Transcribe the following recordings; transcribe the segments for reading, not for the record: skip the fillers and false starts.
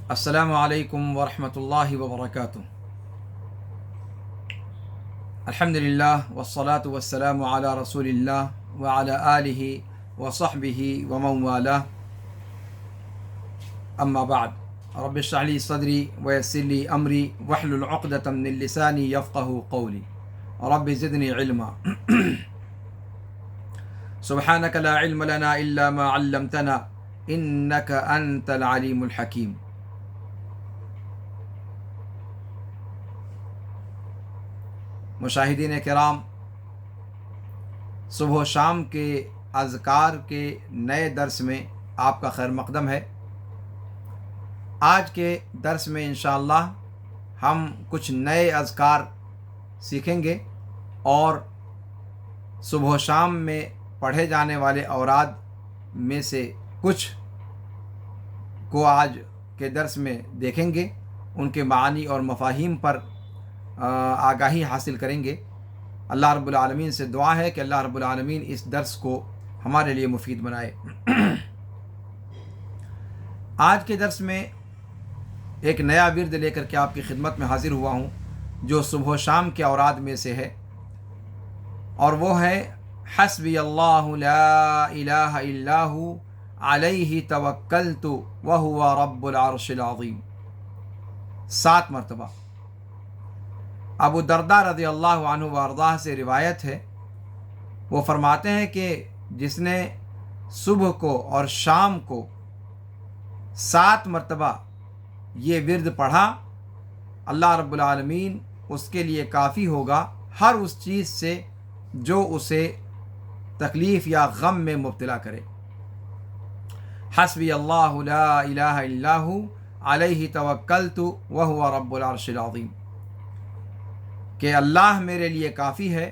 السلام علیکم ورحمۃ اللہ وبرکاتہ۔ الحمد للہ والصلاة والسلام علی رسول اللہ وعلی آلہ وصحبہ ومن والاه، اما بعد، رب اشرح لی صدری ویسر لی امری واحلل عقدۃ من لسانی یفقہوا قولی، رب زدنی علما۔ سبحانک لا علم لنا الا ما علمتنا انک انت العلیم الحکیم۔ مشاہدین کرام، صبح و شام کے اذکار کے نئے درس میں آپ کا خیر مقدم ہے۔ آج کے درس میں انشاءاللہ ہم کچھ نئے اذکار سیکھیں گے اور صبح و شام میں پڑھے جانے والے اوراد میں سے کچھ کو آج کے درس میں دیکھیں گے، ان کے معانی اور مفاہیم پر آگاہی حاصل کریں گے۔ اللہ رب العالمین سے دعا ہے کہ اللہ رب العالمین اس درس کو ہمارے لیے مفید بنائے۔ آج کے درس میں ایک نیا ورد لے کر کے آپ کی خدمت میں حاضر ہوا ہوں، جو صبح و شام کے اوراد میں سے ہے، اور وہ ہے حسبی اللہ لا الہ الا ہو علیہ توکلت وہو رب العرش العظیم، 7 مرتبہ۔ ابو درداء رضی اللہ عنہ وارضاہ سے روایت ہے، وہ فرماتے ہیں کہ جس نے صبح کو اور شام کو 7 مرتبہ یہ ورد پڑھا، اللہ رب العالمین اس کے لیے کافی ہوگا ہر اس چیز سے جو اسے تکلیف یا غم میں مبتلا کرے۔ حسبی اللہ لا الہ الا ہو علیہ توکلت وہو رب العرش العظیم، کہ اللہ میرے لیے کافی ہے،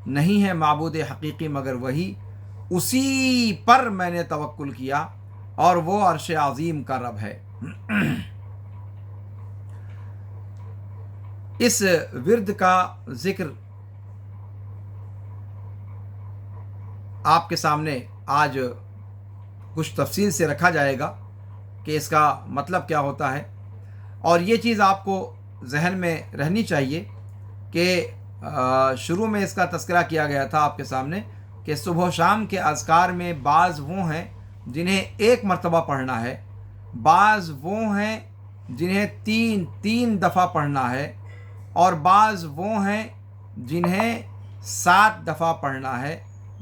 نہیں ہے معبود حقیقی مگر وہی، اسی پر میں نے توکل کیا اور وہ عرش عظیم کا رب ہے۔ اس ورد کا ذکر آپ کے سامنے آج کچھ تفصیل سے رکھا جائے گا کہ اس کا مطلب کیا ہوتا ہے، اور یہ چیز آپ کو ذہن میں رہنی چاہیے کہ شروع میں اس کا تذکرہ کیا گیا تھا آپ کے سامنے کہ صبح و شام کے اذکار میں بعض وہ ہیں جنہیں 1 مرتبہ پڑھنا ہے، بعض وہ ہیں جنہیں 3 دفعہ پڑھنا ہے، اور بعض وہ ہیں جنہیں 7 دفعہ پڑھنا ہے،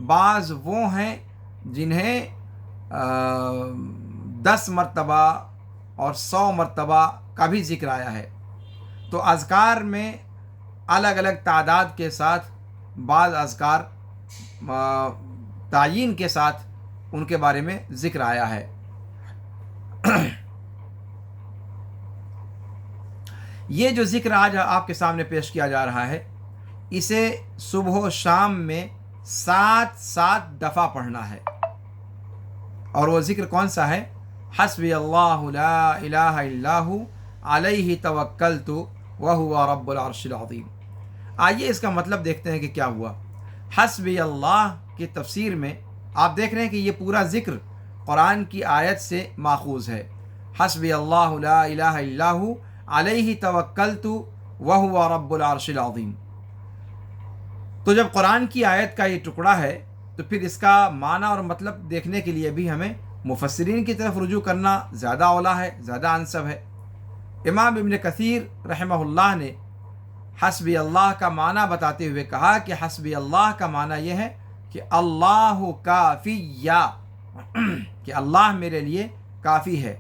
بعض وہ ہیں جنہیں 10 مرتبہ اور 100 مرتبہ کا بھی ذکر آیا ہے۔ تو اذکار میں الگ الگ تعداد کے ساتھ بعض اذکار تعیین کے ساتھ ان کے بارے میں ذکر آیا ہے۔ یہ جو ذکر آج آپ کے سامنے پیش کیا جا رہا ہے، اسے صبح و شام میں 7 دفعہ پڑھنا ہے، اور وہ ذکر کون سا ہے؟ حسبی اللہ لا الہ الا ہو علیہ توکلت وہو رب العرش العظیم۔ آئیے اس کا مطلب دیکھتے ہیں کہ کیا ہوا۔ حسبی اللہ کی تفسیر میں آپ دیکھ رہے ہیں کہ یہ پورا ذکر قرآن کی آیت سے ماخوذ ہے۔ حسبی اللہ لا الہ الا ہو علیہ توکلت وہو رب العرش العظیم۔ تو جب قرآن کی آیت کا یہ ٹکڑا ہے تو پھر اس کا معنی اور مطلب دیکھنے کے لیے بھی ہمیں مفسرین کی طرف رجوع کرنا زیادہ اولیٰ ہے، زیادہ انسب ہے۔ امام ابن کثیر رحمہ اللہ نے حسبی اللہ کا معنی بتاتے ہوئے کہا کہ حسبی اللہ کا معنی یہ ہے کہ اللہ کافی، کہ اللہ میرے لیے کافی ہے،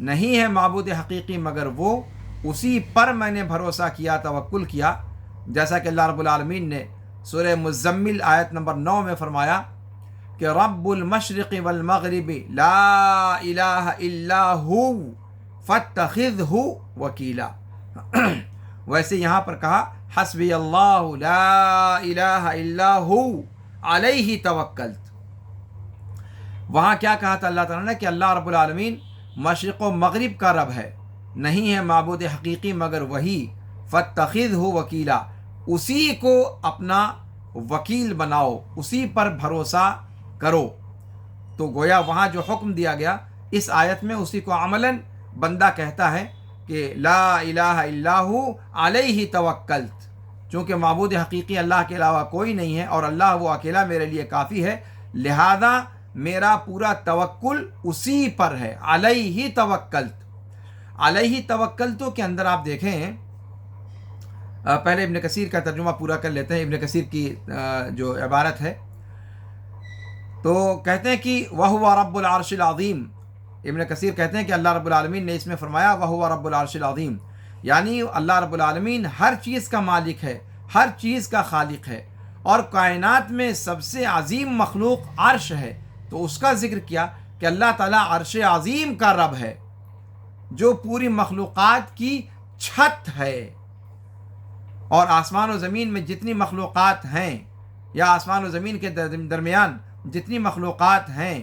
نہیں ہے معبود حقیقی مگر وہ، اسی پر میں نے بھروسہ کیا، توکل کیا، جیسا کہ اللہ رب العالمین نے سورہ مزمل آیت نمبر 9 میں فرمایا کہ رب المشرق والمغرب لا الہ الا ہو فاتخذہ وکیلا۔ ویسے یہاں پر کہا حسبی اللہ لا الہ الا ہو علیہ توکلت۔ وہاں کیا کہا تھا اللہ تعالیٰ نے کہ اللہ رب العالمین مشرق و مغرب کا رب ہے، نہیں ہے معبود حقیقی مگر وہی، فاتخذہ وکیلا، اسی کو اپنا وکیل بناؤ، اسی پر بھروسہ کرو۔ تو گویا وہاں جو حکم دیا گیا اس آیت میں اسی کو عملاً بندہ کہتا ہے کہ لا الہ الا ہو علیہ توکلت، چونکہ معبود حقیقی اللہ کے علاوہ کوئی نہیں ہے اور اللہ وہ اکیلا میرے لیے کافی ہے، لہذا میرا پورا توکل اسی پر ہے، علیہ توکلت۔ علیہ توکلتوں کے اندر آپ دیکھیں، پہلے ابن کثیر کا ترجمہ پورا کر لیتے ہیں۔ ابن کثیر کی جو عبارت ہے تو کہتے ہیں کہ وَهُوَ رَبُّ الْعَرْشِ الْعَظِيمِ، ابن کثیر کہتے ہیں کہ اللہ رب العالمین نے اس میں فرمایا وَهُوَ رَبُّ الْعَرْشِ الْعَظِيمِ، یعنی اللہ رب العالمین ہر چیز کا مالک ہے، ہر چیز کا خالق ہے، اور کائنات میں سب سے عظیم مخلوق عرش ہے، تو اس کا ذکر کیا کہ اللہ تعالیٰ عرش عظیم کا رب ہے جو پوری مخلوقات کی چھت ہے، اور آسمان و زمین میں جتنی مخلوقات ہیں یا آسمان و زمین کے درمیان جتنی مخلوقات ہیں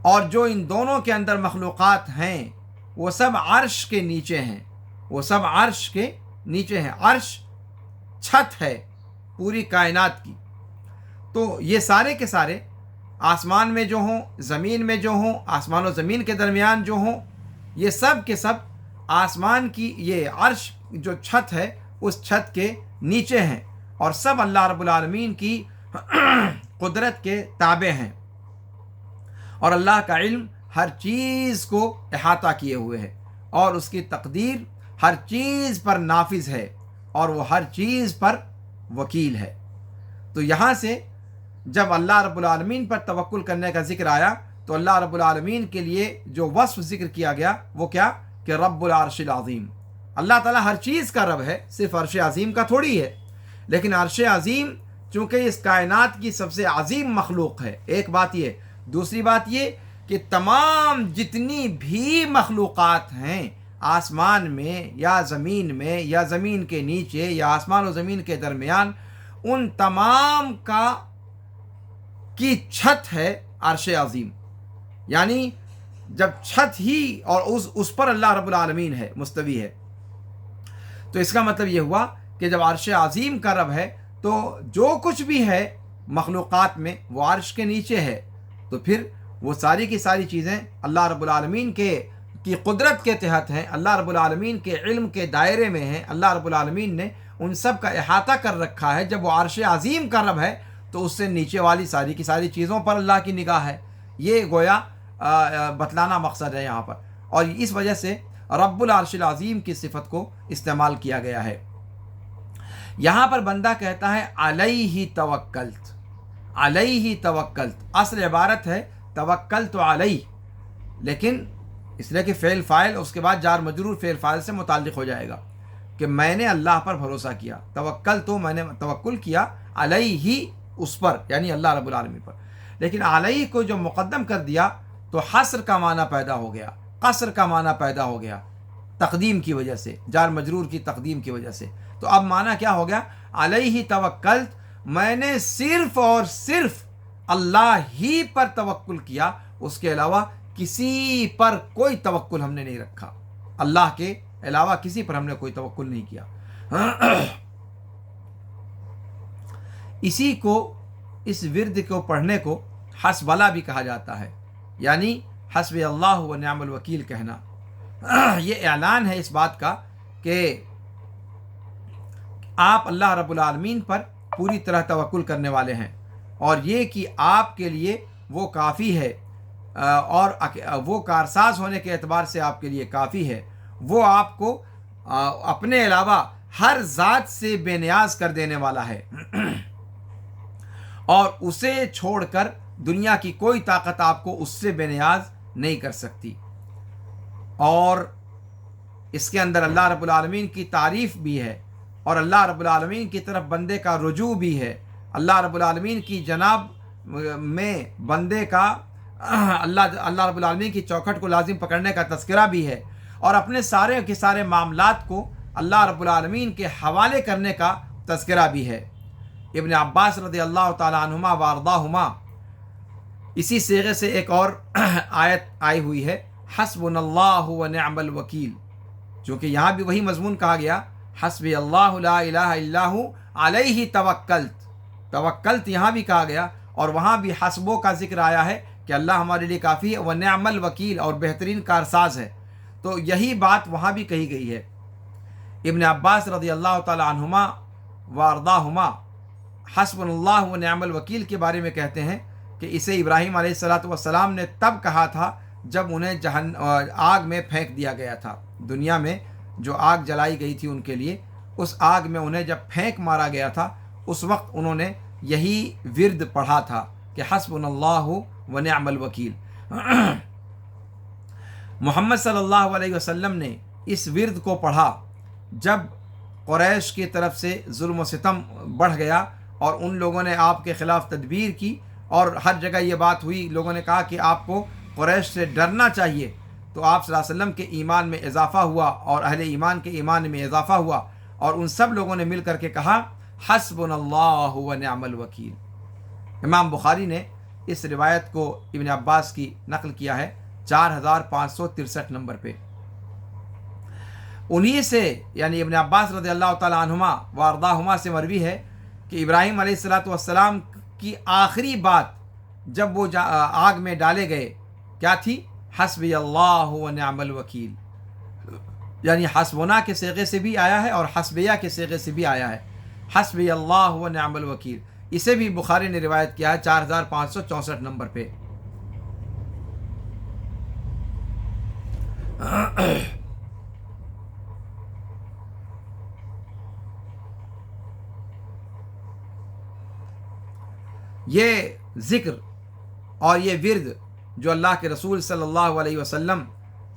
اور جو ان دونوں کے اندر مخلوقات ہیں وہ سب عرش کے نیچے ہیں، وہ سب عرش کے نیچے ہیں۔ عرش چھت ہے پوری کائنات کی، تو یہ سارے کے سارے آسمان میں جو ہوں، زمین میں جو ہوں، آسمان و زمین کے درمیان جو ہوں، یہ سب کے سب آسمان کی یہ عرش جو چھت ہے اس چھت کے نیچے ہیں، اور سب اللہ رب العالمین کی قدرت کے تابع ہیں، اور اللہ کا علم ہر چیز کو احاطہ کیے ہوئے ہے، اور اس کی تقدیر ہر چیز پر نافذ ہے، اور وہ ہر چیز پر وکیل ہے۔ تو یہاں سے جب اللہ رب العالمین پر توکل کرنے کا ذکر آیا تو اللہ رب العالمین کے لیے جو وصف ذکر کیا گیا وہ کیا کہ رب العرش العظیم، اللہ تعالیٰ ہر چیز کا رب ہے، صرف عرش عظیم کا تھوڑی ہے، لیکن عرش عظیم چونکہ اس کائنات کی سب سے عظیم مخلوق ہے، ایک بات یہ۔ دوسری بات یہ کہ تمام جتنی بھی مخلوقات ہیں آسمان میں یا زمین کے نیچے یا آسمان و زمین کے درمیان، ان تمام کی چھت ہے عرش عظیم، یعنی جب چھت ہی اور اس پر اللہ رب العالمین ہے، مستوی ہے، تو اس کا مطلب یہ ہوا کہ جب عرش عظیم کا رب ہے تو جو کچھ بھی ہے مخلوقات میں وہ عرش کے نیچے ہے، تو پھر وہ ساری کی ساری چیزیں اللہ رب العالمین کی قدرت کے تحت ہیں، اللہ رب العالمین کے علم کے دائرے میں ہیں، اللہ رب العالمین نے ان سب کا احاطہ کر رکھا ہے۔ جب وہ عرش عظیم کا رب ہے تو اس سے نیچے والی ساری کی ساری چیزوں پر اللہ کی نگاہ ہے، یہ گویا بتلانا مقصد ہے یہاں پر، اور اس وجہ سے رب العرش العظیم کی صفت کو استعمال کیا گیا ہے۔ یہاں پر بندہ کہتا ہے علیہ توکلت، علیہ توکلت، اصل عبارت ہے توکلت علیہ، لیکن اس لیے کہ فعل فاعل اس کے بعد جار مجرور فعل فاعل سے متعلق ہو جائے گا کہ میں نے اللہ پر بھروسہ کیا، توکل تو میں نے توکل کیا، علیہ اس پر یعنی اللہ رب العالمین پر، لیکن علیہ کو جو مقدم کر دیا تو حصر کا معنی پیدا ہو گیا، قصر کا معنی پیدا ہو گیا تقدیم کی وجہ سے، جار مجرور کی تقدیم کی وجہ سے۔ تو اب معنی کیا ہو گیا؟ علیہ توکلت، میں نے صرف اور صرف اللہ ہی پر توکل کیا، اس کے علاوہ کسی پر کوئی توکل ہم نے نہیں رکھا، اللہ کے علاوہ کسی پر ہم نے کوئی توکل نہیں کیا۔ اسی کو، اس ورد کو پڑھنے کو حسب اللہ بھی کہا جاتا ہے، یعنی حسب اللہ و نعم الوکیل کہنا۔ یہ اعلان ہے اس بات کا کہ آپ اللہ رب العالمین پر پوری طرح توکل کرنے والے ہیں، اور یہ کہ آپ کے لیے وہ کافی ہے، اور وہ کارساز ہونے کے اعتبار سے آپ کے لیے کافی ہے، وہ آپ کو اپنے علاوہ ہر ذات سے بے نیاز کر دینے والا ہے، اور اسے چھوڑ کر دنیا کی کوئی طاقت آپ کو اس سے بے نیاز نہیں کر سکتی۔ اور اس کے اندر اللہ رب العالمین کی تعریف بھی ہے، اور اللہ رب العالمین کی طرف بندے کا رجوع بھی ہے، اللہ رب العالمین کی جناب میں بندے کا اللہ رب العالمین کی چوکھٹ کو لازم پکڑنے کا تذکرہ بھی ہے، اور اپنے سارے کے سارے معاملات کو اللہ رب العالمین کے حوالے کرنے کا تذکرہ بھی ہے۔ ابن عباس رضی اللہ تعالی عنہما وارضاہما اسی صیغے سے ایک اور آیت آئی ہوئی ہے، حسبنا اللہ و نعم الوکیل، چونکہ یہاں بھی وہی مضمون کہا گیا، حسبی اللہ لا الہ الا ہو علیہ توکلت، توکلت یہاں بھی کہا گیا، اور وہاں بھی حسبوں کا ذکر آیا ہے کہ اللہ ہمارے لیے کافی ہے، ونعم الوکیل، اور بہترین کارساز ہے۔ تو یہی بات وہاں بھی کہی گئی ہے۔ ابن عباس رضی اللہ تعالی عنہما و ارضاہما حسبنا اللہ ونعم الوکیل کے بارے میں کہتے ہیں کہ اسے ابراہیم علیہ الصلاۃ والسلام نے تب کہا تھا جب انہیں آگ میں پھینک دیا گیا تھا۔ دنیا میں جو آگ جلائی گئی تھی ان کے لیے، اس آگ میں انہیں جب پھینک مارا گیا تھا، اس وقت انہوں نے یہی ورد پڑھا تھا کہ حسبنا اللہ ونعم الوکیل۔ محمد صلی اللہ علیہ وسلم نے اس ورد کو پڑھا جب قریش کی طرف سے ظلم و ستم بڑھ گیا اور ان لوگوں نے آپ کے خلاف تدبیر کی، اور ہر جگہ یہ بات ہوئی، لوگوں نے کہا کہ آپ کو قریش سے ڈرنا چاہیے۔ تو آپ صلی اللہ علیہ وسلم کے ایمان میں اضافہ ہوا اور اہل ایمان کے ایمان میں اضافہ ہوا، اور ان سب لوگوں نے مل کر کے کہا حسبنا اللہ ونعم الوکیل۔ امام بخاری نے اس روایت کو ابن عباس کی نقل کیا ہے 4563 نمبر پہ۔ انہی سے یعنی ابن عباس رضی اللہ تعالی عنہما و ارضاہما سے مروی ہے کہ ابراہیم علیہ الصلاۃ والسلام کی آخری بات جب وہ آگ میں ڈالے گئے کیا تھی؟ حسبی اللہ ونعم الوکیل، یعنی حسبنا کے صیغے سے بھی آیا ہے اور حسبیہ کے صیغے سے بھی آیا ہے، حسبی اللہ ونعم الوکیل۔ اسے بھی بخاری نے روایت کیا ہے 4564 نمبر پہ۔ یہ ذکر اور یہ ورد جو اللہ کے رسول صلی اللہ علیہ وسلم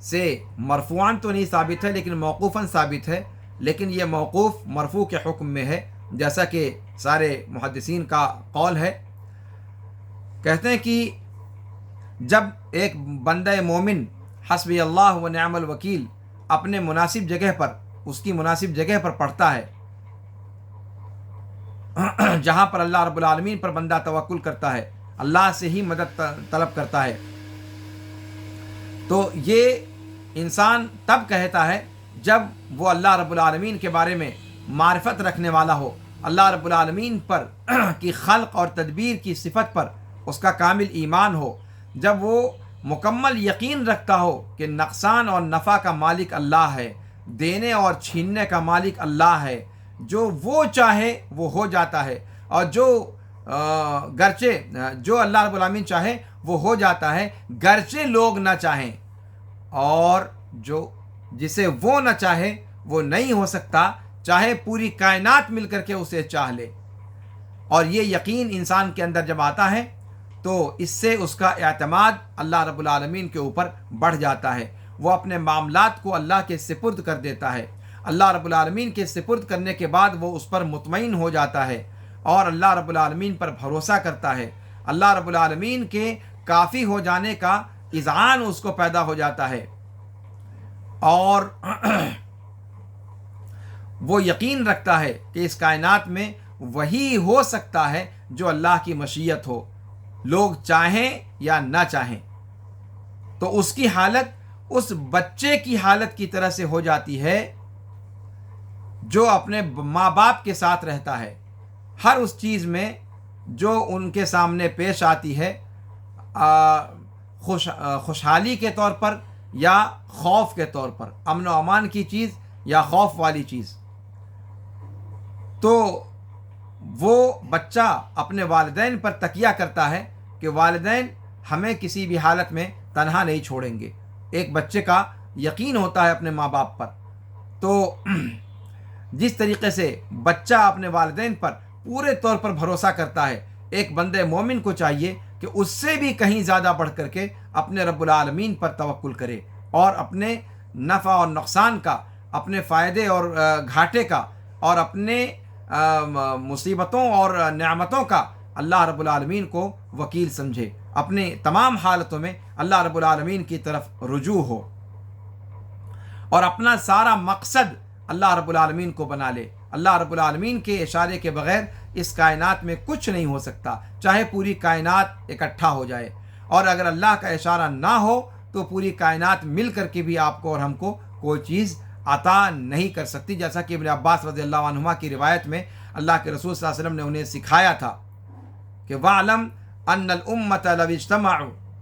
سے مرفوعاً تو نہیں ثابت ہے لیکن موقوفاً ثابت ہے، لیکن یہ موقوف مرفوع کے حکم میں ہے، جیسا کہ سارے محدثین کا قول ہے۔ کہتے ہیں کہ جب ایک بندہ مومن حسبی اللہ ونعم الوکیل اپنے مناسب جگہ پر، اس کی مناسب جگہ پر پڑھتا ہے جہاں پر اللہ رب العالمین پر بندہ توکل کرتا ہے، اللہ سے ہی مدد طلب کرتا ہے، تو یہ انسان تب کہتا ہے جب وہ اللہ رب العالمین کے بارے میں معرفت رکھنے والا ہو، اللہ رب العالمین پر کی خلق اور تدبیر کی صفت پر اس کا کامل ایمان ہو، جب وہ مکمل یقین رکھتا ہو کہ نقصان اور نفع کا مالک اللہ ہے، دینے اور چھیننے کا مالک اللہ ہے، جو وہ چاہے وہ ہو جاتا ہے، اور جو گرچہ جو اللہ رب العالمین چاہے وہ ہو جاتا ہے گرچہ لوگ نہ چاہیں، اور جو جسے وہ نہ چاہے وہ نہیں ہو سکتا چاہے پوری کائنات مل کر کے اسے چاہ لے۔ اور یہ یقین انسان کے اندر جب آتا ہے تو اس سے اس کا اعتماد اللہ رب العالمین کے اوپر بڑھ جاتا ہے، وہ اپنے معاملات کو اللہ کے سپرد کر دیتا ہے، اللہ رب العالمین کے سپرد کرنے کے بعد وہ اس پر مطمئن ہو جاتا ہے اور اللہ رب العالمین پر بھروسہ کرتا ہے، اللہ رب العالمین کے کافی ہو جانے کا اذعان اس کو پیدا ہو جاتا ہے، اور وہ یقین رکھتا ہے کہ اس کائنات میں وہی ہو سکتا ہے جو اللہ کی مشیت ہو، لوگ چاہیں یا نہ چاہیں۔ تو اس کی حالت اس بچے کی حالت کی طرح سے ہو جاتی ہے جو اپنے ماں باپ کے ساتھ رہتا ہے، ہر اس چیز میں جو ان کے سامنے پیش آتی ہے، خوشحالی کے طور پر یا خوف کے طور پر، امن و امان کی چیز یا خوف والی چیز، تو وہ بچہ اپنے والدین پر تکیہ کرتا ہے کہ والدین ہمیں کسی بھی حالت میں تنہا نہیں چھوڑیں گے۔ ایک بچے کا یقین ہوتا ہے اپنے ماں باپ پر، تو جس طریقے سے بچہ اپنے والدین پر پورے طور پر بھروسہ کرتا ہے، ایک بندے مومن کو چاہیے کہ اس سے بھی کہیں زیادہ بڑھ کر کے اپنے رب العالمین پر توکل کرے، اور اپنے نفع اور نقصان کا، اپنے فائدے اور گھاٹے کا، اور اپنے مصیبتوں اور نعمتوں کا اللہ رب العالمین کو وکیل سمجھے، اپنے تمام حالتوں میں اللہ رب العالمین کی طرف رجوع ہو، اور اپنا سارا مقصد اللہ رب العالمین کو بنا لے۔ اللہ رب العالمین کے اشارے کے بغیر اس کائنات میں کچھ نہیں ہو سکتا، چاہے پوری کائنات اکٹھا ہو جائے، اور اگر اللہ کا اشارہ نہ ہو تو پوری کائنات مل کر کے بھی آپ کو اور ہم کو کوئی چیز عطا نہیں کر سکتی، جیسا کہ ابن عباس رضی اللہ عنہما کی روایت میں اللہ کے رسول صلی اللہ علیہ وسلم نے انہیں سکھایا تھا کہ وَاعْلَمْ أَنَّ الْأُمَّةَ لَوِ اجْتَمَعُوا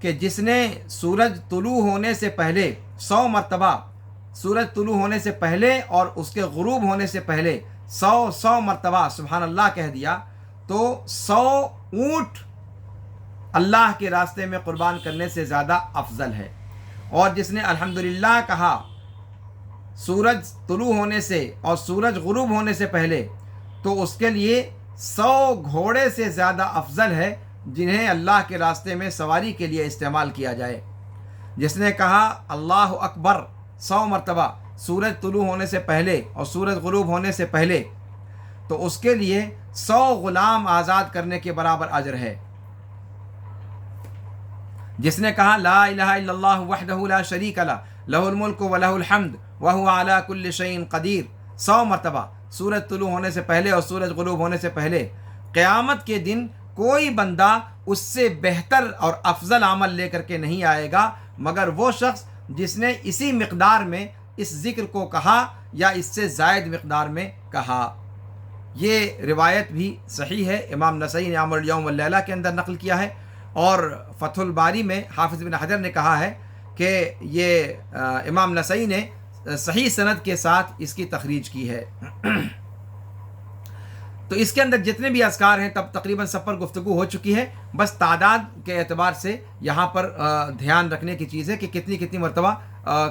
کہ جس نے سورج طلوع ہونے سے پہلے 100 مرتبہ، سورج طلوع ہونے سے پہلے اور اس کے غروب ہونے سے پہلے 100 مرتبہ سبحان اللہ کہہ دیا تو 100 اونٹ اللہ کے راستے میں قربان کرنے سے زیادہ افضل ہے۔ اور جس نے الحمدللہ کہا سورج طلوع ہونے سے اور سورج غروب ہونے سے پہلے تو اس کے لیے 100 گھوڑے سے زیادہ افضل ہے جنہیں اللہ کے راستے میں سواری کے لیے استعمال کیا جائے۔ جس نے کہا اللہ اکبر 100 مرتبہ سورج طلوع ہونے سے پہلے اور سورج غروب ہونے سے پہلے تو اس کے لیے 100 غلام آزاد کرنے کے برابر اجر ہے۔ جس نے کہا لا الہ الا اللہ وحدہ لا شریک لہ لہ الملک و لہ الحمد وہو علی کل شیء قدیر 100 مرتبہ سورج طلوع ہونے سے پہلے اور سورج غروب ہونے سے پہلے، قیامت کے دن کوئی بندہ اس سے بہتر اور افضل عمل لے کر کے نہیں آئے گا مگر وہ شخص جس نے اسی مقدار میں اس ذکر کو کہا یا اس سے زائد مقدار میں کہا۔ یہ روایت بھی صحیح ہے، امام نسائی نے عمل الیوم واللیلہ کے اندر نقل کیا ہے، اور فتح الباری میں حافظ بن حجر نے کہا ہے کہ یہ امام نسائی نے صحیح سند کے ساتھ اس کی تخریج کی ہے۔ تو اس کے اندر جتنے بھی اذکار ہیں تب تقریباً سب پر گفتگو ہو چکی ہے، بس تعداد کے اعتبار سے یہاں پر دھیان رکھنے کی چیز ہے کہ کتنی کتنی مرتبہ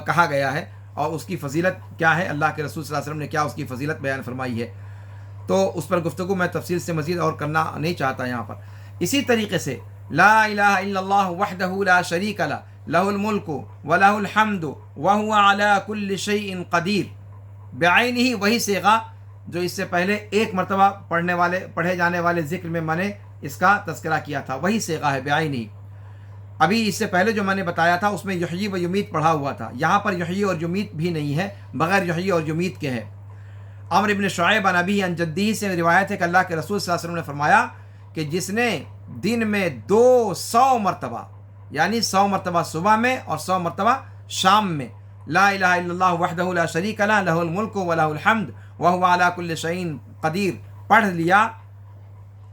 کہا گیا ہے اور اس کی فضیلت کیا ہے، اللہ کے رسول صلی اللہ علیہ وسلم نے کیا اس کی فضیلت بیان فرمائی ہے۔ تو اس پر گفتگو میں تفصیل سے مزید اور کرنا نہیں چاہتا یہاں پر۔ اسی طریقے سے لا الہ الا اللہ وحدہ لا شریک لہ لہ الملک و لہ الحمد وہو علی کل شیء قدیر بعینہ، وہی صیغہ جو اس سے پہلے ایک مرتبہ پڑھے جانے والے ذکر میں میں نے اس کا تذکرہ کیا تھا، وہی صیغہ ہے بعینہ۔ ابھی اس سے پہلے جو میں نے بتایا تھا اس میں یحیی و یمیت پڑھا ہوا تھا، یہاں پر یحیی اور یمیت بھی نہیں ہے، بغیر یحیی اور یمیت کے ہے۔ عمرو ابن شعیب عن ابیہ عن جدہ سے روایت ہے کہ اللہ کے رسول صلی اللہ علیہ وسلم نے فرمایا کہ جس نے دن میں 200 مرتبہ یعنی 100 مرتبہ صبح میں اور 100 مرتبہ شام میں لا الہ الا اللہ وحدہ لا شریک لہ لہ الملک و لہ الحمد وہو علی کل شیء قدیر پڑھ لیا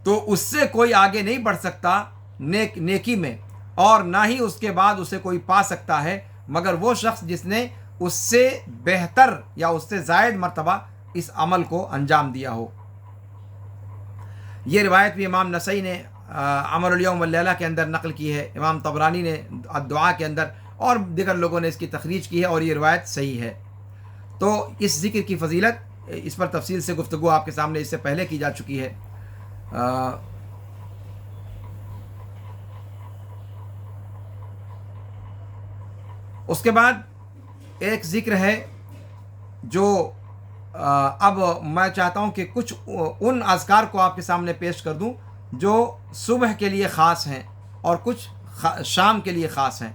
تو اس سے کوئی آگے نہیں بڑھ سکتا نیکی میں، اور نہ ہی اس کے بعد اسے کوئی پا سکتا ہے مگر وہ شخص جس نے اس سے بہتر یا اس سے زائد مرتبہ اس عمل کو انجام دیا ہو۔ یہ روایت بھی امام نسائی نے عمل الیوم واللیلہ کے اندر نقل کی ہے، امام طبرانی نے الدعاء کے اندر، اور دیگر لوگوں نے اس کی تخریج کی ہے، اور یہ روایت صحیح ہے۔ تو اس ذکر کی فضیلت اس پر تفصیل سے گفتگو آپ کے سامنے اس سے پہلے کی جا چکی ہے۔ اس کے بعد ایک ذکر ہے جو اب میں چاہتا ہوں کہ کچھ ان اذکار کو آپ کے سامنے پیش کر دوں جو صبح کے لیے خاص ہیں اور کچھ شام کے لیے خاص ہیں۔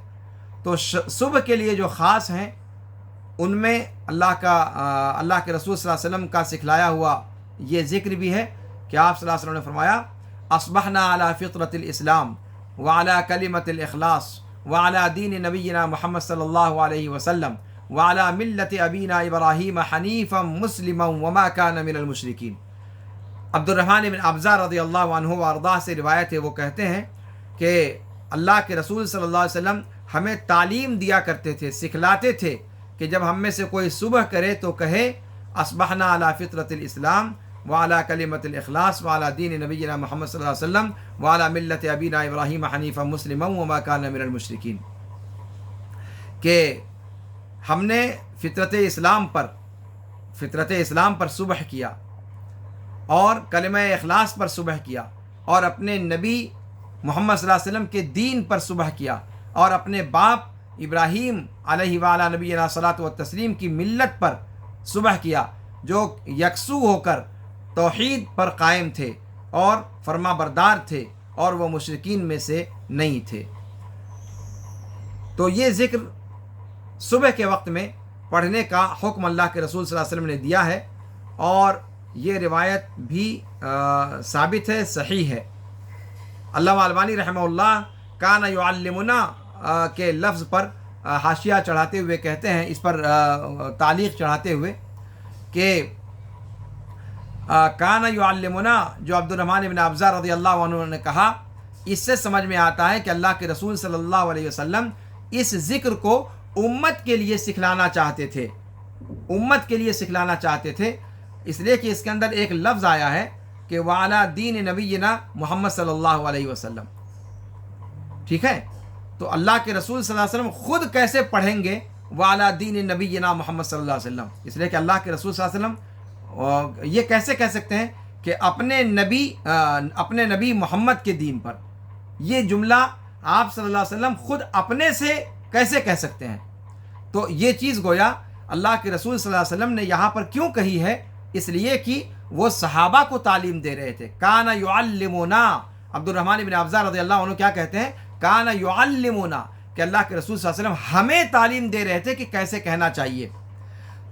تو صبح کے لیے جو خاص ہیں ان میں اللہ کے رسول صلی اللہ علیہ وسلم کا سکھلایا ہوا یہ ذکر بھی ہے کہ آپ صلی اللہ علیہ وسلم نے فرمایا اصبحنا علی فطرۃ الاسلام وعلی کلمۃ الاخلاص وعلی دین نبینا محمد صلی اللہ علیہ وسلم وعلی ملت ابینا ابراہیم حنیفا مسلما وما کان من المشرکین۔ عبد الرحمن بن ابزہ رضی اللہ عنہ وارضاہ سے روایت ہے، وہ کہتے ہیں کہ اللہ کے رسول صلی اللہ علیہ وسلم ہمیں تعلیم دیا کرتے تھے، سکھلاتے تھے کہ جب ہم میں سے کوئی صبح کرے تو کہے اصبحنا علی فطرۃ الاسلام وعلی کلمۃ الاخلاص وعلی دین نبینا محمد صلی اللہ علیہ وسلم وعلی ملت ابینا ابراہیم حنیفا مسلما وما کان من المشرکین، کہ ہم نے فطرت اسلام پر صبح کیا اور کلمہ اخلاص پر صبح کیا اور اپنے نبی محمد صلی اللہ علیہ وسلم کے دین پر صبح کیا اور اپنے باپ ابراہیم علیہ وعلی نبینا صلاۃ و تسلیم کی ملت پر صبح کیا، جو یکسو ہو کر توحید پر قائم تھے اور فرما بردار تھے اور وہ مشرکین میں سے نہیں تھے۔ تو یہ ذکر صبح کے وقت میں پڑھنے کا حکم اللہ کے رسول صلی اللہ علیہ وسلم نے دیا ہے، اور یہ روایت بھی ثابت ہے، صحیح ہے۔ علامہ البانی رحمہ اللہ کان یعلمنا کے لفظ پر حاشیہ چڑھاتے ہوئے کہتے ہیں، اس پر تعلیق چڑھاتے ہوئے کہ کان یعلمنا جو عبد الرحمن بن ابزہ رضی اللہ عنہ نے کہا اس سے سمجھ میں آتا ہے کہ اللہ کے رسول صلی اللہ علیہ وسلم اس ذکر کو امت کے لیے سکھلانا چاہتے تھے، امت کے لیے سکھلانا چاہتے تھے، اس لیے کہ اس کے اندر ایک لفظ آیا ہے کہ وعلی دین نبینا محمد صلی اللہ علیہ وسلم. ٹھیک ہے، تو اللہ کے رسول صلی اللہ علیہ وسلم خود کیسے پڑھیں گے وعلی دین نبینا محمد صلی اللہ علیہ وسلم؟ اس لیے کہ اللہ کے رسول صلی اللہ علیہ وسلم یہ کیسے کہہ سکتے ہیں کہ اپنے نبی محمد کے دین پر؟ یہ جملہ آپ صلی اللہ علیہ وسلم خود اپنے سے کیسے کہہ سکتے ہیں؟ تو یہ چیز گویا اللہ کے رسول صلی اللہ علیہ وسلم نے یہاں پر کیوں کہی ہے؟ اس لیے کہ وہ صحابہ کو تعلیم دے رہے تھے. کانا یعلمنا، عبد الرحمن بن افزع رضی اللہ عنہ کیا کہتے ہیں؟ کانا یعلمنا، کہ اللہ کے رسول صلی اللہ علیہ وسلم ہمیں تعلیم دے رہے تھے کہ کیسے کہنا چاہیے.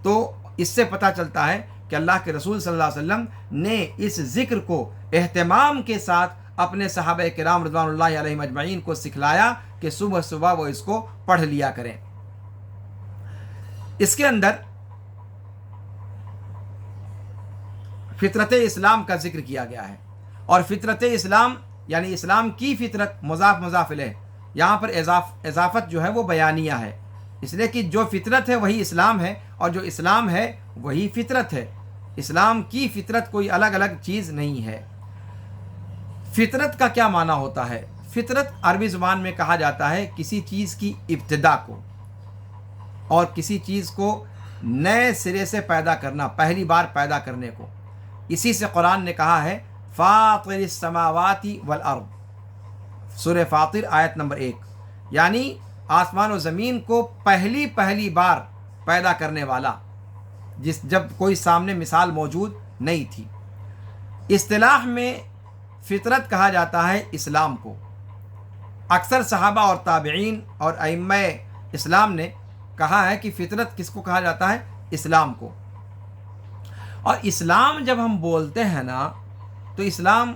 تو اس سے پتہ چلتا ہے کہ اللہ کے رسول صلی اللہ علیہ وسلم نے اس ذکر کو اہتمام کے ساتھ اپنے صحابہ کرام رضوان اللہ علیہم اجمعین کو سکھلایا کہ صبح صبح وہ اس کو پڑھ لیا کریں. اس کے اندر فطرت اسلام کا ذکر کیا گیا ہے، اور فطرت اسلام یعنی اسلام کی فطرت، مضاف مضاف الیہ، یہاں پر اضافت جو ہے وہ بیانیہ ہے، اس لیے کہ جو فطرت ہے وہی اسلام ہے، اور جو اسلام ہے وہی فطرت ہے. اسلام کی فطرت کوئی الگ الگ چیز نہیں ہے. فطرت کا کیا معنی ہوتا ہے؟ فطرت عربی زبان میں کہا جاتا ہے کسی چیز کی ابتدا کو، اور کسی چیز کو نئے سرے سے پیدا کرنا، پہلی بار پیدا کرنے کو. اسی سے قرآن نے کہا ہے فاطر السماوات والارض، سورہ فاطر آیت نمبر 1، یعنی آسمان و زمین کو پہلی بار پیدا کرنے والا، جب کوئی سامنے مثال موجود نہیں تھی. اصطلاح میں فطرت کہا جاتا ہے اسلام کو. اکثر صحابہ اور تابعین اور ائمہ اسلام نے کہا ہے کہ فطرت کس کو کہا جاتا ہے؟ اسلام کو. اور اسلام جب ہم بولتے ہیں نا تو اسلام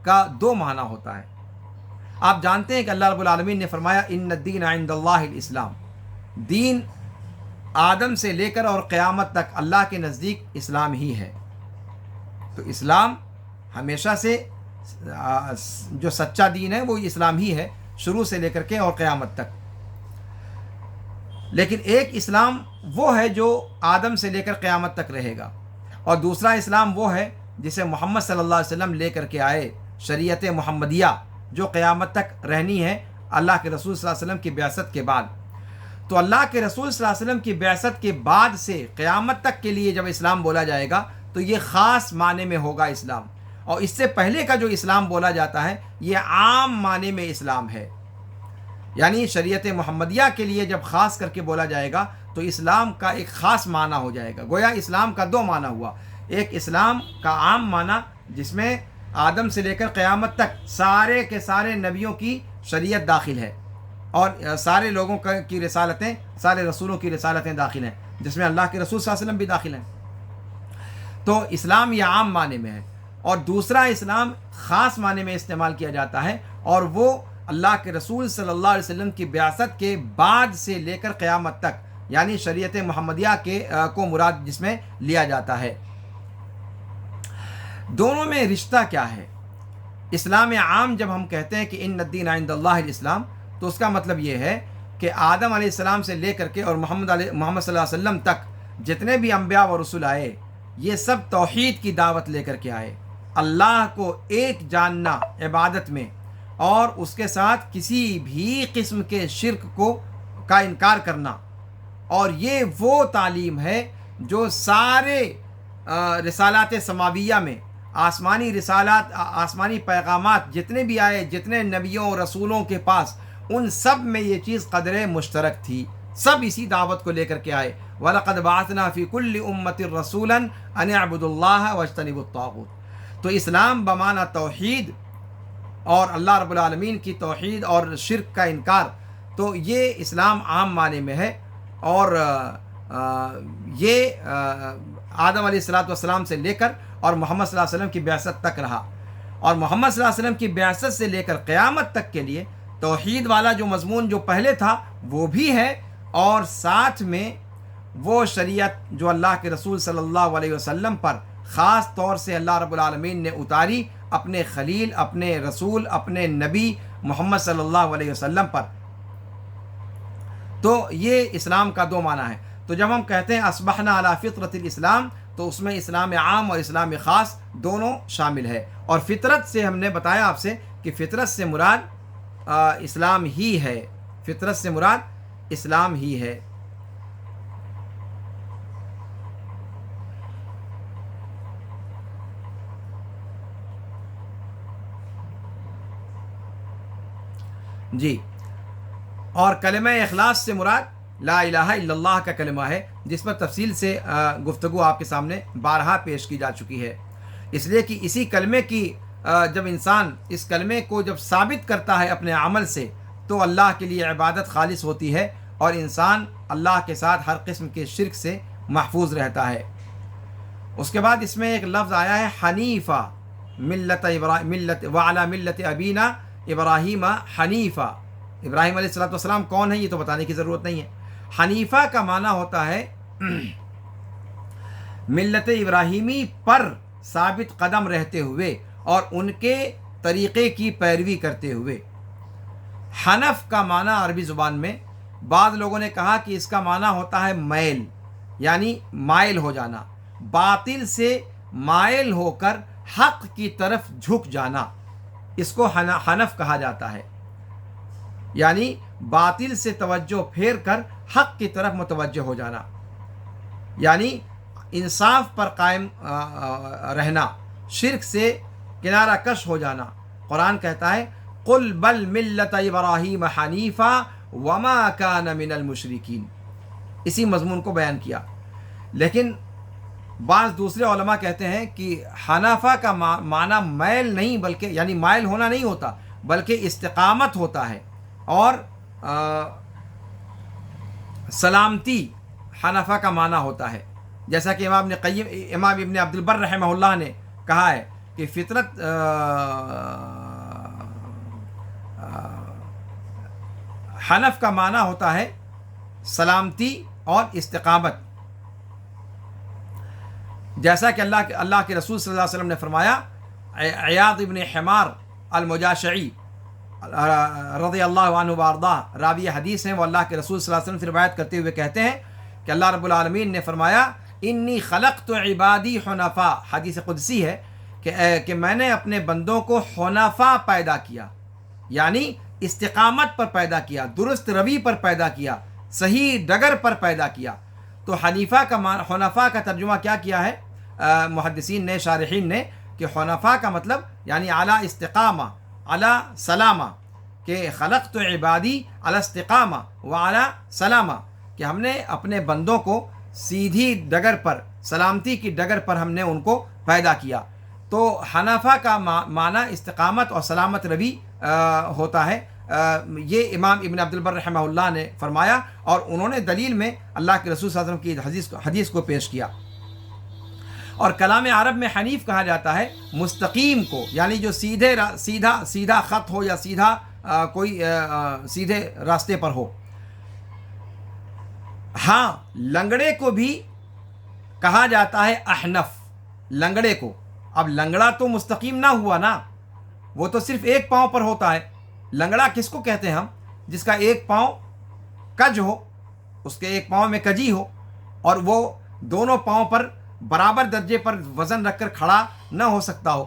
کا دو معنی ہوتا ہے. آپ جانتے ہیں کہ اللہ رب العالمین نے فرمایا ان الدین عند اللہ الاسلام، دین آدم سے لے کر اور قیامت تک اللہ کے نزدیک اسلام ہی ہے. تو اسلام ہمیشہ سے جو سچا دین ہے وہ اسلام ہی ہے، شروع سے لے کر کے اور قیامت تک. لیکن ایک اسلام وہ ہے جو آدم سے لے کر قیامت تک رہے گا، اور دوسرا اسلام وہ ہے جسے محمد صلی اللہ علیہ وسلم لے کر کے آئے، شریعت محمدیہ، جو قیامت تک رہنی ہے اللہ کے رسول صلی اللہ علیہ وسلم کی بعثت کے بعد. تو اللہ کے رسول صلی اللہ علیہ وسلم کی بعثت کے بعد سے قیامت تک کے لیے جب اسلام بولا جائے گا تو یہ خاص معنی میں ہوگا اسلام، اور اس سے پہلے کا جو اسلام بولا جاتا ہے یہ عام معنی میں اسلام ہے. یعنی شریعت محمدیہ کے لیے جب خاص کر کے بولا جائے گا تو اسلام کا ایک خاص معنی ہو جائے گا. گویا اسلام کا دو معنی ہوا، ایک اسلام کا عام معنی جس میں آدم سے لے کر قیامت تک سارے کے سارے نبیوں کی شریعت داخل ہے، اور سارے لوگوں کی رسالتیں، سارے رسولوں کی رسالتیں داخل ہیں، جس میں اللہ کے رسول صلی اللہ علیہ وسلم بھی داخل ہیں. تو اسلام یہ عام معنی میں ہے. اور دوسرا اسلام خاص معنی میں استعمال کیا جاتا ہے، اور وہ اللہ کے رسول صلی اللہ علیہ وسلم کی بعثت کے بعد سے لے کر قیامت تک، یعنی شریعت محمدیہ کو مراد جس میں لیا جاتا ہے. دونوں میں رشتہ کیا ہے؟ اسلام عام جب ہم کہتے ہیں کہ ان الدین عند اللہ الاسلام، تو اس کا مطلب یہ ہے کہ آدم علیہ السلام سے لے کر کے اور محمد صلی اللہ علیہ وسلم تک جتنے بھی انبیاء و رسول آئے، یہ سب توحید کی دعوت لے کر کے آئے، اللہ کو ایک جاننا عبادت میں، اور اس کے ساتھ کسی بھی قسم کے شرک کا انکار کرنا. اور یہ وہ تعلیم ہے جو سارے رسالات سماویہ میں، آسمانی رسالات، آسمانی پیغامات جتنے بھی آئے، جتنے نبیوں اور رسولوں کے پاس، ان سب میں یہ چیز قدر مشترک تھی. سب اسی دعوت کو لے کر کے آئے. وَلَقَدْ بَعَثْنَا فِي كُلِّ أُمَّةٍ رَسُولًا أَنِ اعْبُدُوا اللَّهَ وَاجْتَنِبُوا الطَّاغُوتَ. تو اسلام بمعنی توحید اور اللہ رب العالمین کی توحید اور شرک کا انکار، تو یہ اسلام عام معنی میں ہے. اور یہ آدم علیہ السلام سے لے کر اور محمد صلی اللہ علیہ وسلم کی بعثت تک رہا. اور محمد صلی اللہ علیہ وسلم کی بعثت سے لے کر قیامت تک کے لیے توحید والا جو مضمون جو پہلے تھا وہ بھی ہے، اور ساتھ میں وہ شریعت جو اللہ کے رسول صلی اللہ علیہ وسلم پر خاص طور سے اللہ رب العالمین نے اتاری، اپنے خلیل، اپنے رسول، اپنے نبی محمد صلی اللہ علیہ وسلم پر۔ تو یہ اسلام کا دو معنی ہے۔ تو جب ہم کہتے ہیں اصبحنا علی فطرت الاسلام، تو اس میں اسلام عام اور اسلام خاص دونوں شامل ہے۔ اور فطرت سے ہم نے بتایا آپ سے کہ فطرت سے مراد اسلام ہی ہے، فطرت سے مراد اسلام ہی ہے۔ جی، اور کلمہ اخلاص سے مراد لا الہ الا اللہ کا کلمہ ہے، جس پر تفصیل سے گفتگو آپ کے سامنے بارہا پیش کی جا چکی ہے۔ اس لیے کہ اسی کلمے کی جب انسان اس کلمے کو جب ثابت کرتا ہے اپنے عمل سے، تو اللہ کے لیے عبادت خالص ہوتی ہے اور انسان اللہ کے ساتھ ہر قسم کے شرک سے محفوظ رہتا ہے۔ اس کے بعد اس میں ایک لفظ آیا ہے حنیفہ، ملت وعلی ملت ابینا ابراہیم حنیفہ۔ ابراہیم علیہ السلام کون ہے یہ تو بتانے کی ضرورت نہیں ہے۔ حنیفہ کا معنی ہوتا ہے ملت ابراہیمی پر ثابت قدم رہتے ہوئے اور ان کے طریقے کی پیروی کرتے ہوئے۔ حنف کا معنی عربی زبان میں بعض لوگوں نے کہا کہ اس کا معنی ہوتا ہے میل، یعنی مائل ہو جانا، باطل سے مائل ہو کر حق کی طرف جھک جانا، اس کو حنف کہا جاتا ہے، یعنی باطل سے توجہ پھیر کر حق کی طرف متوجہ ہو جانا، یعنی انصاف پر قائم رہنا، شرک سے کنارہ کش ہو جانا۔ قرآن کہتا ہے قل بل ملت ابراہیم حنیفا وما کان من المشرکین، اسی مضمون کو بیان کیا۔ لیکن بعض دوسرے علماء کہتے ہیں کہ حنفا کا معنی میل نہیں، بلکہ یعنی مائل ہونا نہیں ہوتا، بلکہ استقامت ہوتا ہے، اور سلامتی حنفا کا معنی ہوتا ہے۔ جیسا کہ امام ابن عبد البر رحمہ اللہ نے کہا ہے کہ فطرت حنف کا معنی ہوتا ہے سلامتی اور استقامت، جیسا کہ اللہ کے رسول صلی اللہ علیہ وسلم نے فرمایا۔ عیاض ابن حمار المجاشعی رضی اللہ عنہ وارضاہ راوی حدیث ہیں، وہ اللہ کے رسول صلی اللہ علیہ وسلم سے روایت کرتے ہوئے کہتے ہیں کہ اللہ رب العالمین نے فرمایا انی خلقت عبادی حنفاء، حدیث قدسی ہے کہ میں نے اپنے بندوں کو حنفاء پیدا کیا، یعنی استقامت پر پیدا کیا، درست روی پر پیدا کیا، صحیح ڈگر پر پیدا کیا۔ تو حنفاء کا ترجمہ کیا ہے محدثین نے، شارحین نے، کہ حنفاء کا مطلب یعنی اعلی استقامہ، اعلی سلامہ، کہ خلقت عبادی علی استقامہ و اعلی سلامہ، کہ ہم نے اپنے بندوں کو سیدھی ڈگر پر، سلامتی کی ڈگر پر ہم نے ان کو پیدا کیا۔ تو حنفاء کا معنی استقامت اور سلامت روی ہوتا ہے۔ یہ امام ابن عبد البر رحمہ اللہ نے فرمایا، اور انہوں نے دلیل میں اللہ کے رسول صلی اللہ علیہ وسلم کی حدیث کو پیش کیا۔ اور کلام عرب میں حنیف کہا جاتا ہے مستقیم کو، یعنی جو سیدھا خط ہو یا سیدھا کوئی سیدھے راستے پر ہو۔ ہاں، لنگڑے کو بھی کہا جاتا ہے احنف، لنگڑے کو۔ اب لنگڑا تو مستقیم نہ ہوا نا، وہ تو صرف ایک پاؤں پر ہوتا ہے۔ لنگڑا کس کو کہتے ہیں ہم؟ جس کا ایک پاؤں کج ہو، اس کے ایک پاؤں میں کجی ہو، اور وہ دونوں پاؤں پر برابر درجے پر وزن رکھ کر کھڑا نہ ہو سکتا ہو،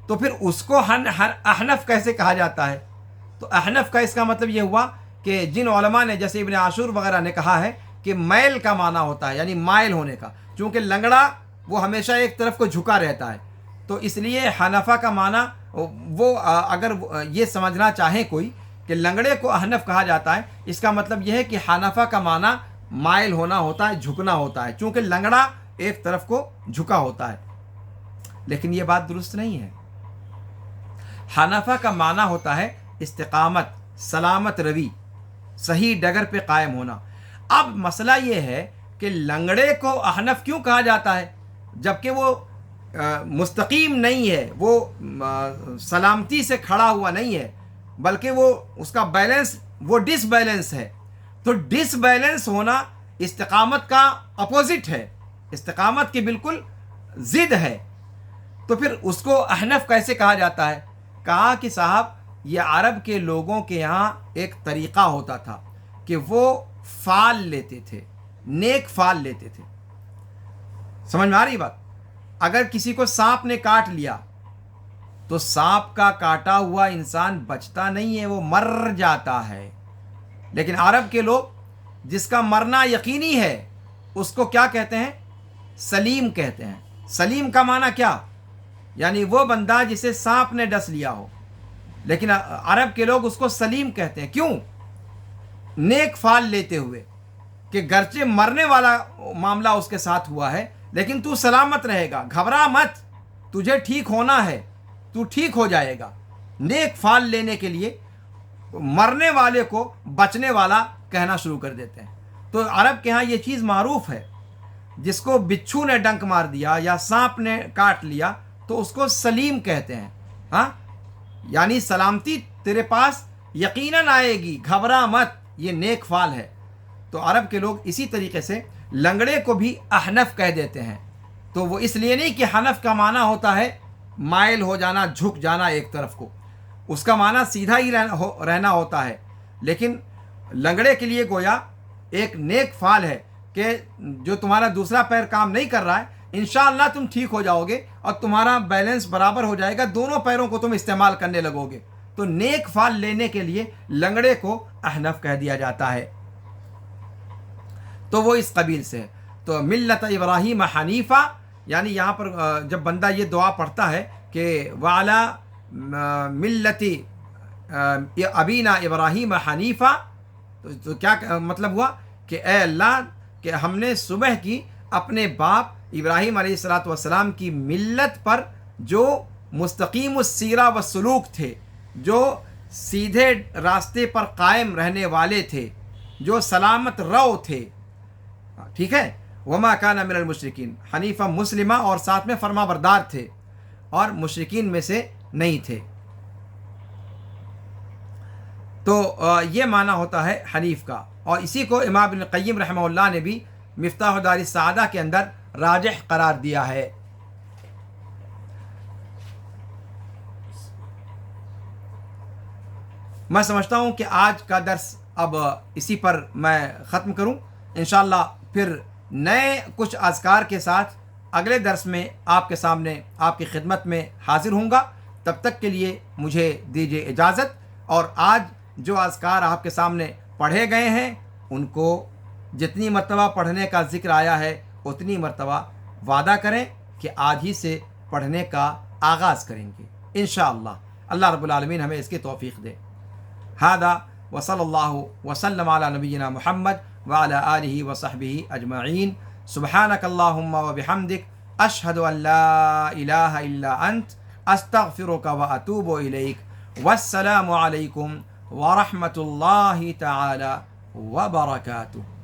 تو پھر اس کو احنف کیسے کہا جاتا ہے؟ تو احنف کا اس کا مطلب یہ ہوا کہ جن علماء نے، جیسے ابن عاشور وغیرہ نے کہا ہے کہ میل کا معنی ہوتا ہے، یعنی مائل ہونے کا، چونکہ لنگڑا وہ ہمیشہ ایک طرف کو جھکا رہتا ہے، تو اس لیے حنفا کا معنی وہ اگر یہ سمجھنا چاہیں کوئی کہ لنگڑے کو احنف کہا جاتا ہے، اس کا مطلب یہ ہے کہ حنفا کا معنی مائل ہونا ہوتا ہے، جھکنا ہوتا ہے، چونکہ لنگڑا ایک طرف کو جھکا ہوتا ہے۔ لیکن یہ بات درست نہیں ہے۔ حنفا کا معنی ہوتا ہے استقامت، سلامت روی، صحیح ڈگر پہ قائم ہونا۔ اب مسئلہ یہ ہے کہ لنگڑے کو احنف کیوں کہا جاتا ہے جبکہ وہ مستقیم نہیں ہے، وہ سلامتی سے کھڑا ہوا نہیں ہے، بلکہ وہ اس کا بیلنس وہ ڈس بیلنس ہے۔ تو ڈس بیلنس ہونا استقامت کا اپوزٹ ہے، استقامت کی بالکل ضد ہے۔ تو پھر اس کو احنف کیسے کہا جاتا ہے؟ کہا کہ صاحب یہ عرب کے لوگوں کے یہاں ایک طریقہ ہوتا تھا کہ وہ فال لیتے تھے، نیک فال لیتے تھے. سمجھ میں آ رہی بات؟ اگر کسی کو سانپ نے کاٹ لیا تو سانپ کا کاٹا ہوا انسان بچتا نہیں ہے، وہ مر جاتا ہے. لیکن عرب کے لوگ جس کا مرنا یقینی ہے اس کو کیا کہتے ہیں؟ سلیم کہتے ہیں. سلیم کا معنی کیا؟ یعنی وہ بندہ جسے سانپ نے ڈس لیا ہو. لیکن عرب کے لوگ اس کو سلیم کہتے ہیں. کیوں؟ نیک فال لیتے ہوئے کہ گرچہ مرنے والا معاملہ اس کے ساتھ ہوا ہے لیکن تو سلامت رہے گا، گھبرا مت، تجھے ٹھیک ہونا ہے، تو ٹھیک ہو جائے گا. نیک فال لینے کے لیے مرنے والے کو بچنے والا کہنا شروع کر دیتے ہیں. تو عرب کے ہاں یہ چیز معروف ہے، جس کو بچھو نے ڈنک مار دیا یا سانپ نے کاٹ لیا تو اس کو سلیم کہتے ہیں. ہاں، یعنی سلامتی تیرے پاس یقیناً آئے گی، گھبرا مت، یہ نیک فال ہے. تو عرب کے لوگ اسی طریقے سے لنگڑے کو بھی احنف کہہ دیتے ہیں. تو وہ اس لیے نہیں کہ حنف کا معنی ہوتا ہے مائل ہو جانا، جھک جانا ایک طرف کو، اس کا معنی سیدھا ہی رہنا ہوتا ہے. لیکن لنگڑے کے لیے گویا ایک نیک فال ہے کہ جو تمہارا دوسرا پیر کام نہیں کر رہا ہے انشاءاللہ تم ٹھیک ہو جاؤ گے اور تمہارا بیلنس برابر ہو جائے گا، دونوں پیروں کو تم استعمال کرنے لگو گے. تو نیک فال لینے کے لیے لنگڑے کو احنف کہہ دیا جاتا ہے. تو وہ اس قبیل سے ہے. تو ملت ابراہیم حنیفہ، یعنی یہاں پر جب بندہ یہ دعا پڑھتا ہے کہ وعلی ملت ابینا ابراہیم حنیفہ، تو کیا مطلب ہوا کہ اے اللہ کہ ہم نے صبح کی اپنے باپ ابراہیم علیہ الصلاۃ والسلام کی ملت پر جو مستقیم السیرہ و سلوک تھے، جو سیدھے راستے پر قائم رہنے والے تھے، جو سلامت رو تھے. ٹھیک ہے. وما کان من المشرکین، حنیفہ مسلمہ، اور ساتھ میں فرما بردار تھے اور مشرکین میں سے نہیں تھے. تو یہ معنی ہوتا ہے حنیف کا. اور اسی کو امام ابن القیم رحمہ اللہ نے بھی مفتاح دار السعادہ کے اندر راجح قرار دیا ہے. میں سمجھتا ہوں کہ آج کا درس اب اسی پر میں ختم کروں. انشاءاللہ پھر نئے کچھ اذکار کے ساتھ اگلے درس میں آپ کے سامنے، آپ کی خدمت میں حاضر ہوں گا. تب تک کے لیے مجھے دیجیے اجازت. اور آج جو اذکار آپ کے سامنے پڑھے گئے ہیں ان کو جتنی مرتبہ پڑھنے کا ذکر آیا ہے اتنی مرتبہ وعدہ کریں کہ آج ہی سے پڑھنے کا آغاز کریں گے انشاءاللہ. اللہ رب العالمین ہمیں اس کی توفیق دے. ہذا وصلی اللہ وسلم علی نبینا محمد وعلی آلہ وصحبہ اجمعین. سبحانک اللہم وبحمدک، اشہد ان لا الہ الا انت، استغفرک واتوب الیک. والسلام علیکم ورحمۃ اللہ تعالی وبرکاتہ.